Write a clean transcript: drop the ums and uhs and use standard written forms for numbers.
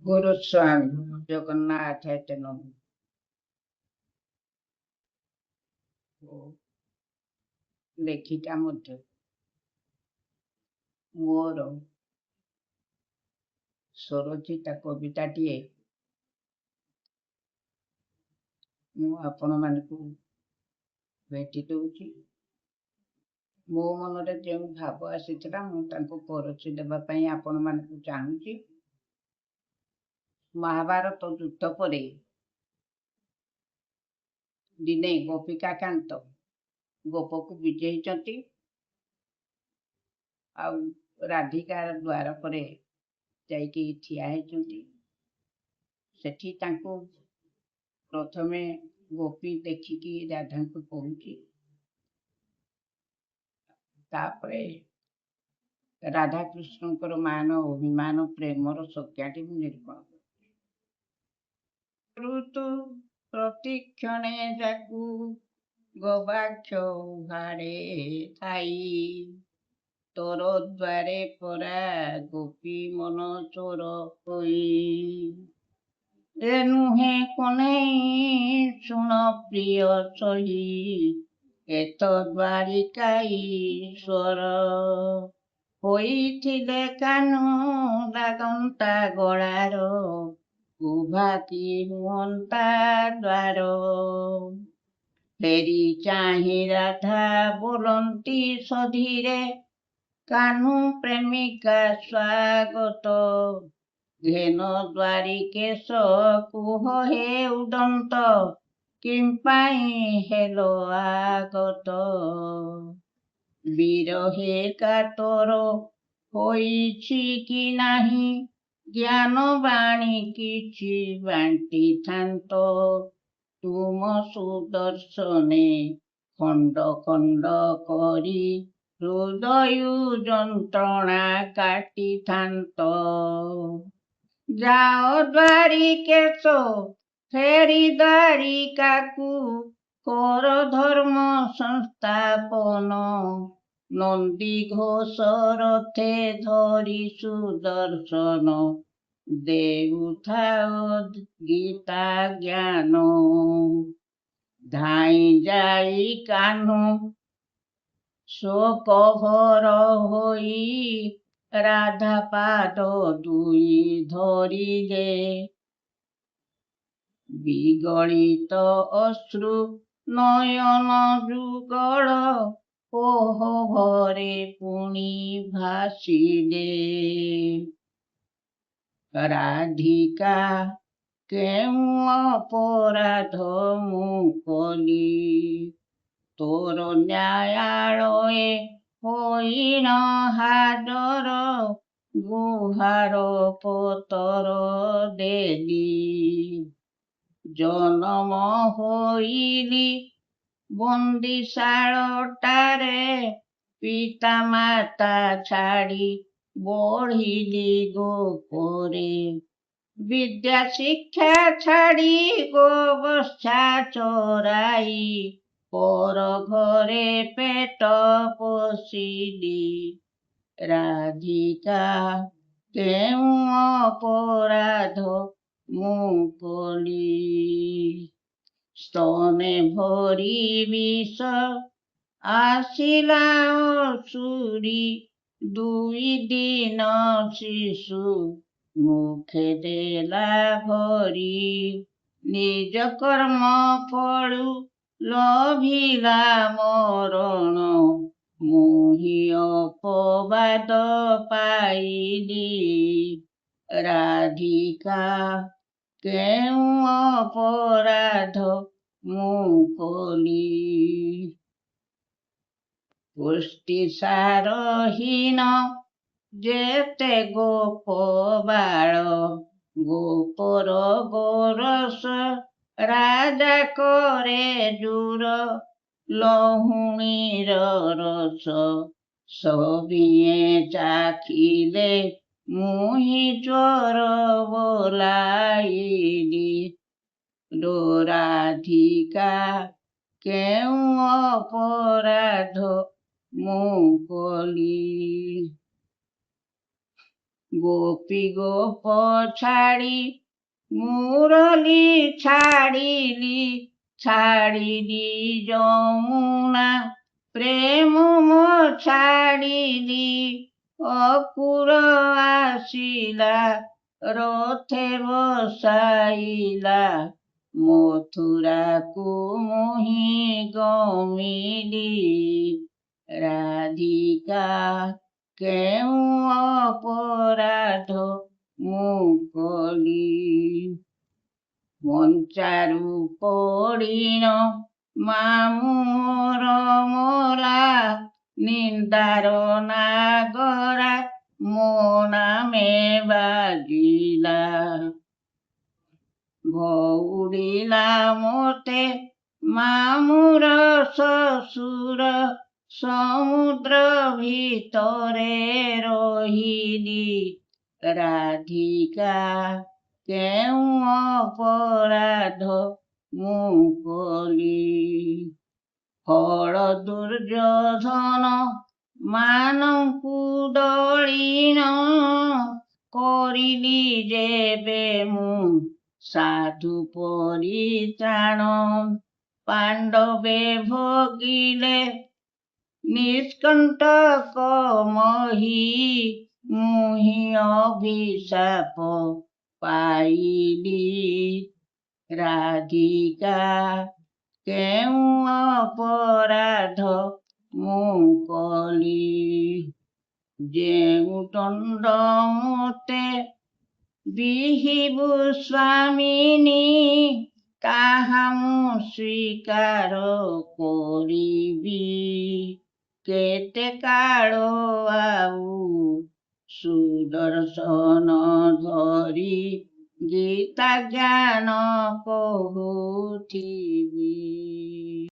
ଗୁରୁସ୍ୱାମୀ ଜଗନ୍ନାଥ ତେଣୁ ଲେଖିକା ମଧ୍ୟ ମୋର ସ୍ୱରଚିତ କବିତାଟିଏ ମୁଁ ଆପଣମାନଙ୍କୁ ଭେଟି ଦେଉଛି। ମୋ ମନରେ ଯେଉଁ ଭାବ ଆସିଥିଲା ମୁଁ ତାଙ୍କୁ ପରଖି ଦେବା ପାଇଁ ଆପଣମାନଙ୍କୁ ଚାହୁଁଛି। ମହାଭାରତ ଯୁଦ୍ଧ ପରେ ଦିନେ ଗୋପିକାକାନ୍ତ ଗୋପକୁ ବିଜେଇଛନ୍ତି ଆଉ ରାଧିକାର ଦ୍ୱାର ପରେ ଯାଇକି ଠିଆ ହେଇଛନ୍ତି। ସେଠି ତାଙ୍କୁ ପ୍ରଥମେ ଗୋପୀ ଦେଖିକି ରାଧାଙ୍କୁ କହୁଛି, ତାପରେ ରାଧାକୃଷ୍ଣଙ୍କର ମାନ ଅଭିମାନ ପ୍ରେମର ସଂଜ୍ଞାଟି ମୁଁ ନିରୂପଣ କରୁଛି। ଋତୁ ପ୍ରତିକ୍ଷଣେ ଯାକୁ ଗବାକ୍ଷ ଉହାଡ଼େ ଥାଇ, ତୋର ଦ୍ୱାରେ ପରା ଗୋପୀ ମନ ଚୋର ହୋଇ। ଏ ନୁହେଁ କନେଇ ଶୁଣ ପ୍ରିୟ ସହି, ଏତ ଦ୍ୱାରିକାଈଶ୍ୱର। ହୋଇଥିଲେ କାହ୍ନୁ ଲାଗନ୍ତା ଗଳାର, ଉଭାକି ହୁଅନ୍ତା ଦ୍ୱାର। ଫେରି ଚାହିଁ ରାଧା ବୋଲନ୍ତି ସଧୀରେ, କାହ୍ନୁ ପ୍ରେମିକା ସ୍ୱାଗତ। ଘେନ ଦ୍ୱାରିକେଶ କୁହ ହେ ଉଦନ୍ତ, କିମ୍ପାଇଁ ହେଲ ଆଗତ। ବିରହେ କାତର ହୋଇଛି କି ନାହିଁ, ଜ୍ଞାନ ବାଣୀ କିଛି ବାଣ୍ଟିଥାନ୍ତ। ତୁମ ସୁଦର୍ଶନେ ଖଣ୍ଡ ଖଣ୍ଡ କରି, ହୃଦୟ ଯନ୍ତ୍ରଣା କାଟିଥାନ୍ତ। ଯାଅ ଦ୍ୱାରିକେଶ ଫେରି ଦ୍ୱାରିକାକୁ, କର ଧର୍ମ ସଂସ୍ଥାପନ। ନନ୍ଦିଘୋଷ ରଥେ ଧରି ସୁଦର୍ଶନ, ଦେଉଥାଅ ଗୀତା ଜ୍ଞାନ। ଧାଇଁ ଯାଇ କାହ୍ନୁ ଶୋକଭର ହୋଇ, ରାଧା ପାଦ ଦୁଇ ଧରିଲେ। ବିଗଳିତ ଅଶ୍ରୁ ନୟନ ଯୁଗଳ, କୋହ ଭରେ ପୁଣି ଭାସିଲେ। ରାଧିକା କେଉଁ ଅପରାଧ ମୁଁ କଲି, ତୋର ନ୍ୟାୟାଳୟେ ହୋଇନ ହାଜର। ଗୁହାର ପତର ଦେଲି, ଜନମ ହୋଇଲି ବନ୍ଦୀଶାଳଟାରେ। ପିତା ମାତା ଛାଡ଼ି ବଢ଼ିଲି ଗୋପରେ, ବିଦ୍ୟା ଶିକ୍ଷା ଛାଡ଼ି ଗୋବତ୍ସା ଚରାଇ। ପର ଘରେ ପେଟ ପୋଷିଲି, ରାଧିକା କେଉଁ ଅପରାଧ ମୁଁ କଲି। ସ୍ତନେ ଭରି ବିଷ ଆସିଲା ଅସୁରି, ଦୁଇ ଦିନ ଶିଶୁ ମୁଖେ ଦେଲା ଭରି। ନିଜ କର୍ମ ଫଳୁ ଲଭିଲା ମରଣ, ମୁହିଁ ଅପବାଦ ପାଇଲି। ରାଧିକା କେଉଁ ଅପରାଧ ମୁଁ କଲି। ପୁଷ୍ଟିସାରହୀନ ଯେତେ ଗୋପ ବାଳ, ଗୋପର ଗୋରସ ରାଜା କରେ ଜୁର। ଲହୁଣୀର ରସ ସଭିଏଁ ଚାଖିଲେ, ମୁହିଁ ଜ୍ୱର ବୋଲାଇଲି। ଲୋ ରାଧିକା କେଉଁ ଅପରାଧ ମୁଁ କଲି। ଗୋପୀ ଗୋପ ଛାଡ଼ି ମୁରଲି ଛାଡ଼ିଲି ଯମୁନା ପ୍ରେମ ମୋ ଛାଡ଼ିଲି ଅପୁର ଆସିଲା ରଥେ ବସାଇଲା ମଥୁରାକୁ ମୁହିଁ ଗମିଲି ରାଧିକା କେଉଁ ଅପରାଧ ମୁଁ କଲି ମଞ୍ଚାରୁ ପଡ଼ିଣ ମାମୁଁର ମଲା ନିନ୍ଦାର ନାଗରା ମୋ ନାମେ ବାଜିଲା ଭଉଡ଼ିଲା ମୋତେ ମାମୁଁର ଶ୍ୱଶୁର ସମୁଦ୍ର ଭିତରେ ରହିଲି ରାଧିକା କେଉଁ ଅପରାଧ ମୁଁ କଲି ଫଳ ଦୁର୍ଯୋଧନ ମାନଙ୍କୁ ଦଳିଣ କରିଲି ଯେବେ ମୁଁ ସାଧୁ ପରିତ୍ରାଣ ପାଣ୍ଡବେ ଭୋଗିଲେ ନିଷ୍କଣ୍ଟକ ମହି ମୁହିଁ ଅଭିଶାପ ପାଇଲି ରାଧିକା କେଉଁ ଅପରାଧ ମୁଁ କଲି ଯେଉଁ ଦଣ୍ଡ ମୋତେ ବିହିବୁ ସ୍ୱାମିନୀ ତାହା ମୁଁ ସ୍ୱୀକାର କରିବି କେତେ କାଳ ଆଉ ସୁଦର୍ଶନ ଧରି ଗୀତା ଜ୍ଞାନ କହୁଥିବି।